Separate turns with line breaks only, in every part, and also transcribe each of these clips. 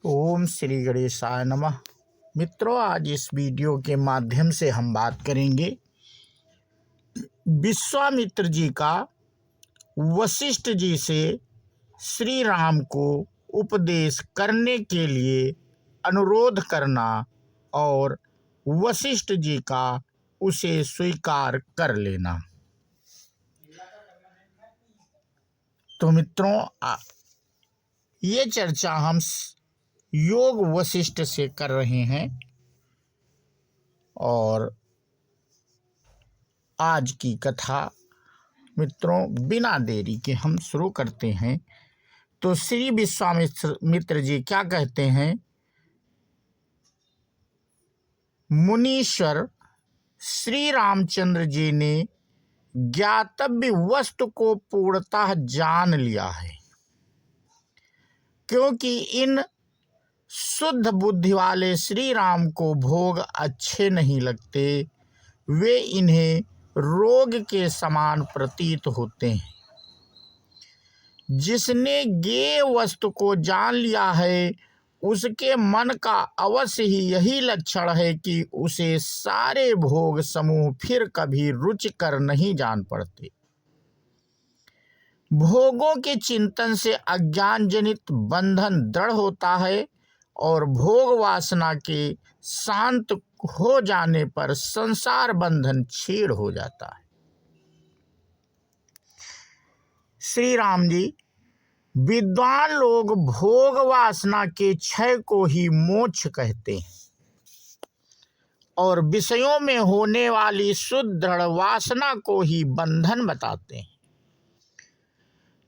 ओम श्री गणेशाय नमः। मित्रों, आज इस वीडियो के माध्यम से हम बात करेंगे विश्वामित्र जी का वशिष्ठ जी से श्री राम को उपदेश करने के लिए अनुरोध करना और वशिष्ठ जी का उसे स्वीकार कर लेना। तो मित्रों, ये चर्चा हम योग वशिष्ठ से कर रहे हैं और आज की कथा मित्रों बिना देरी के हम शुरू करते हैं। तो श्री विश्वामित्र जी क्या कहते हैं? मुनीश्वर श्री रामचंद्र जी ने ज्ञातव्य वस्तु को पूर्णतः जान लिया है, क्योंकि इन शुद्ध बुद्धि वाले श्री राम को भोग अच्छे नहीं लगते, वे इन्हें रोग के समान प्रतीत होते हैं। जिसने ज्ञेय वस्तु को जान लिया है, उसके मन का अवश्य ही यही लक्षण है कि उसे सारे भोग समूह फिर कभी रुचिकर नहीं जान पड़ते। भोगों के चिंतन से अज्ञान जनित बंधन दृढ़ होता है और भोग वासना के शांत हो जाने पर संसार बंधन छीड़ हो जाता है। श्री राम जी, विद्वान लोग भोग वासना के क्षय को ही मोक्ष कहते हैं और विषयों में होने वाली सुदृढ़ वासना को ही बंधन बताते हैं।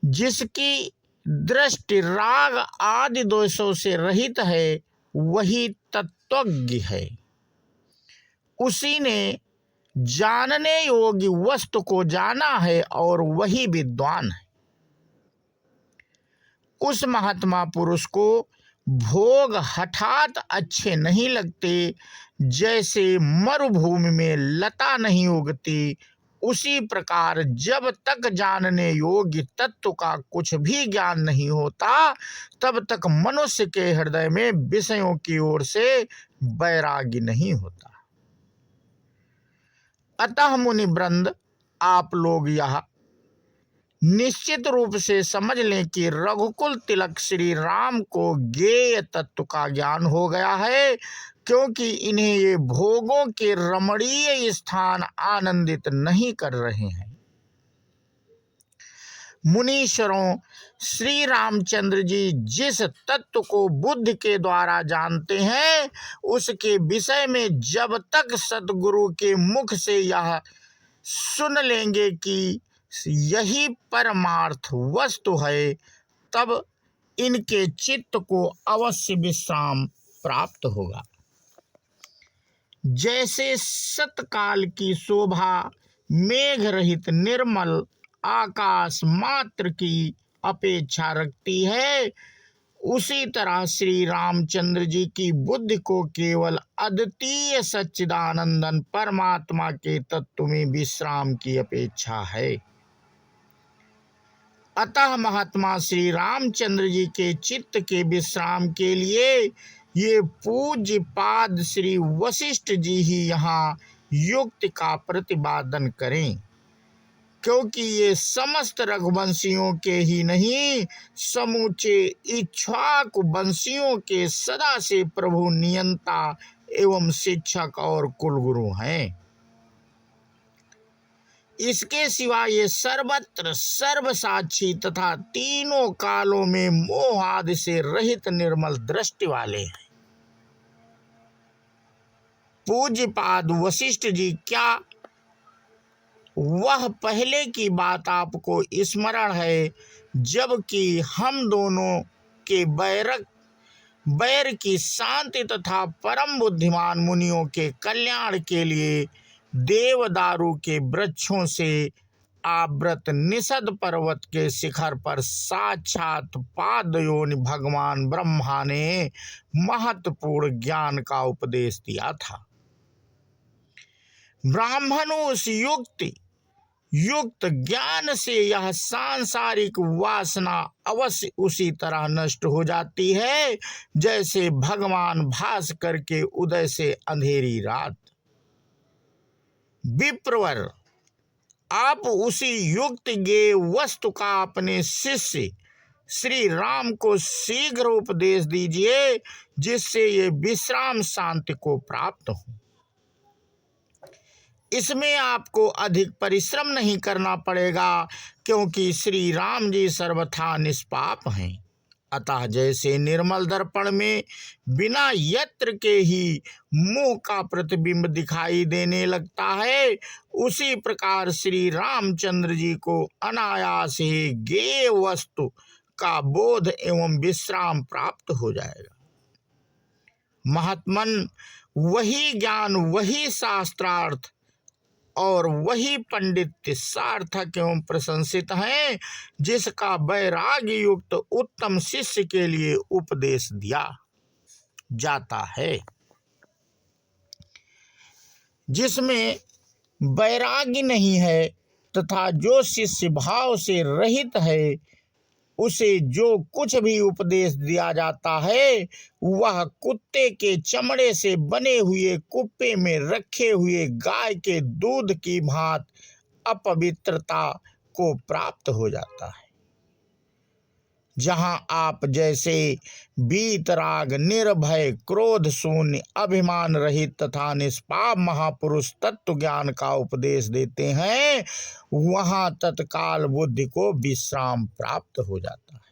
जिसकी दृष्टि राग आदि दोषों से रहित है, वही तत्वज्ञ है। उसी ने जानने योग्य वस्तु को जाना है और वही विद्वान है। उस महात्मा पुरुष को भोग हठात अच्छे नहीं लगते। जैसे मरुभूमि में लता नहीं उगती, उसी प्रकार जब तक जानने योग्य तत्व का कुछ भी ज्ञान नहीं होता, तब तक मनुष्य के हृदय में विषयों की ओर से वैराग्य नहीं होता। अतः मुनि वृंद, आप लोग यह निश्चित रूप से समझ लें कि रघुकुल तिलक श्री राम को ज्ञेय तत्व का ज्ञान हो गया है, क्योंकि इन्हें ये भोगों के रमणीय स्थान आनंदित नहीं कर रहे हैं। मुनीश्वरों, श्री रामचंद्र जी जिस तत्व को बुद्धि के द्वारा जानते हैं, उसके विषय में जब तक सतगुरु के मुख से यह सुन लेंगे कि यही परमार्थ वस्तु है, तब इनके चित्त को अवश्य विश्राम प्राप्त होगा। जैसे सतकाल की शोभा मेघ रहित निर्मल आकाश मात्र की अपेक्षा रखती है, उसी तरह श्री रामचंद्र जी की बुद्धि को केवल अद्वितीय सच्चिदानंदन परमात्मा के तत्व में विश्राम की अपेक्षा है। अतः महात्मा श्री रामचंद्र जी के चित्त के विश्राम के लिए ये पूज्य पाद श्री वशिष्ठ जी ही यहाँ युक्ति का प्रतिपादन करें, क्योंकि ये समस्त रघुवंशियों के ही नहीं, समूचे इक्ष्वाकु वंशियों के सदा से प्रभु नियंता एवं शिक्षक और कुलगुरु हैं। इसके सिवा ये सर्वत्र सर्वसाक्षी तथा तीनों कालों में मोह आदि से रहित निर्मल दृष्टि वाले हैं। पूज्यपाद वशिष्ठ जी, क्या वह पहले की बात आपको स्मरण है, जबकि हम दोनों के बैर की शांति तथा परम बुद्धिमान मुनियों के कल्याण के लिए देवदारू के वृक्षों से आवृत निषद पर्वत के शिखर पर साक्षात पादयोनि भगवान ब्रह्मा ने महत्वपूर्ण ज्ञान का उपदेश दिया था। ब्राह्मण उस युक्ति युक्त ज्ञान से यह सांसारिक वासना अवश्य उसी तरह नष्ट हो जाती है जैसे भगवान भास्कर के उदय से अंधेरी रात। विप्रवर, आप उसी युक्त ज्ञेय वस्तु का अपने शिष्य श्री राम को शीघ्र उपदेश दीजिए जिससे ये विश्राम शांति को प्राप्त हो। इसमें आपको अधिक परिश्रम नहीं करना पड़ेगा क्योंकि श्री राम जी सर्वथा निष्पाप हैं। अतः जैसे निर्मल दर्पण में बिना यत्र के ही मुंह का प्रतिबिंब दिखाई देने लगता है, उसी प्रकार श्री रामचंद्र जी को अनायास ही ज्ञेय वस्तु का बोध एवं विश्राम प्राप्त हो जाएगा। महात्मन, वही ज्ञान, वही शास्त्रार्थ और वही पंडित सार्थक एवं प्रशंसित है जिसका वैराग्य युक्त उत्तम शिष्य के लिए उपदेश दिया जाता है। जिसमें वैराग्य नहीं है तथा जो शिष्य भाव से रहित है, उसे जो कुछ भी उपदेश दिया जाता है वह कुत्ते के चमड़े से बने हुए कुप्पे में रखे हुए गाय के दूध की भांति अपवित्रता को प्राप्त हो जाता है। जहाँ आप जैसे वीतराग, निर्भय, क्रोध शून्य, अभिमान रहित तथा निष्पाप महापुरुष तत्व ज्ञान का उपदेश देते हैं, वहाँ तत्काल बुद्धि को विश्राम प्राप्त हो जाता है।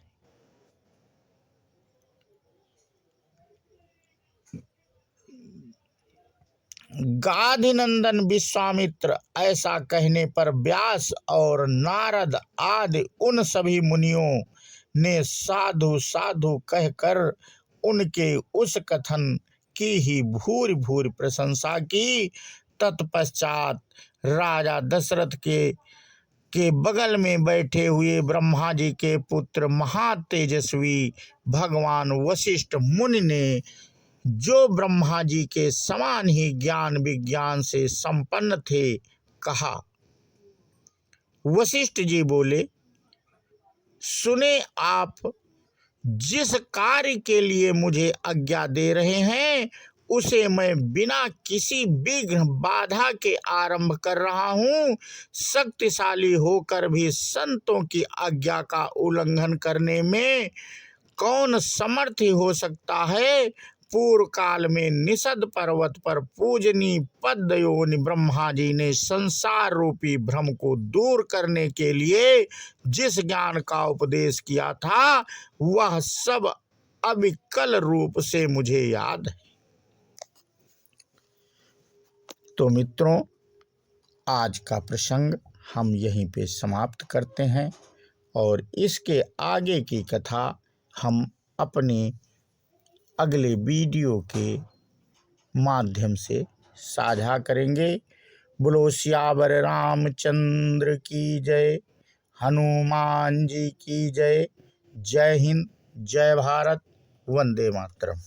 गाधिनंदन विश्वामित्र ऐसा कहने पर व्यास और नारद आदि उन सभी मुनियों ने साधु साधु कहकर उनके उस कथन की ही भूरि भूरि प्रशंसा की। तत्पश्चात राजा दशरथ के बगल में बैठे हुए ब्रह्मा जी के पुत्र महातेजस्वी भगवान वशिष्ठ मुनि ने, जो ब्रह्मा जी के समान ही ज्ञान विज्ञान से संपन्न थे, कहा। वशिष्ठ जी बोले, सुने, आप जिस कार्य के लिए मुझे आज्ञा दे रहे हैं उसे मैं बिना किसी विघ्न बाधा के आरंभ कर रहा हूँ। शक्तिशाली होकर भी संतों की आज्ञा का उल्लंघन करने में कौन समर्थ हो सकता है। पूर्व काल में निषद पर्वत पर पूजनी पद्मयोनि ब्रह्मा जी ने संसार रूपी भ्रम को दूर करने के लिए जिस ज्ञान का उपदेश किया था वह सब अविकल रूप से मुझे याद है। तो मित्रों, आज का प्रसंग हम यहीं पे समाप्त करते हैं और इसके आगे की कथा हम अपने अगले वीडियो के माध्यम से साझा करेंगे। बोलो सियावर रामचंद्र की जय, हनुमान जी की जय। जय हिंद, जय भारत, वंदे मातरम।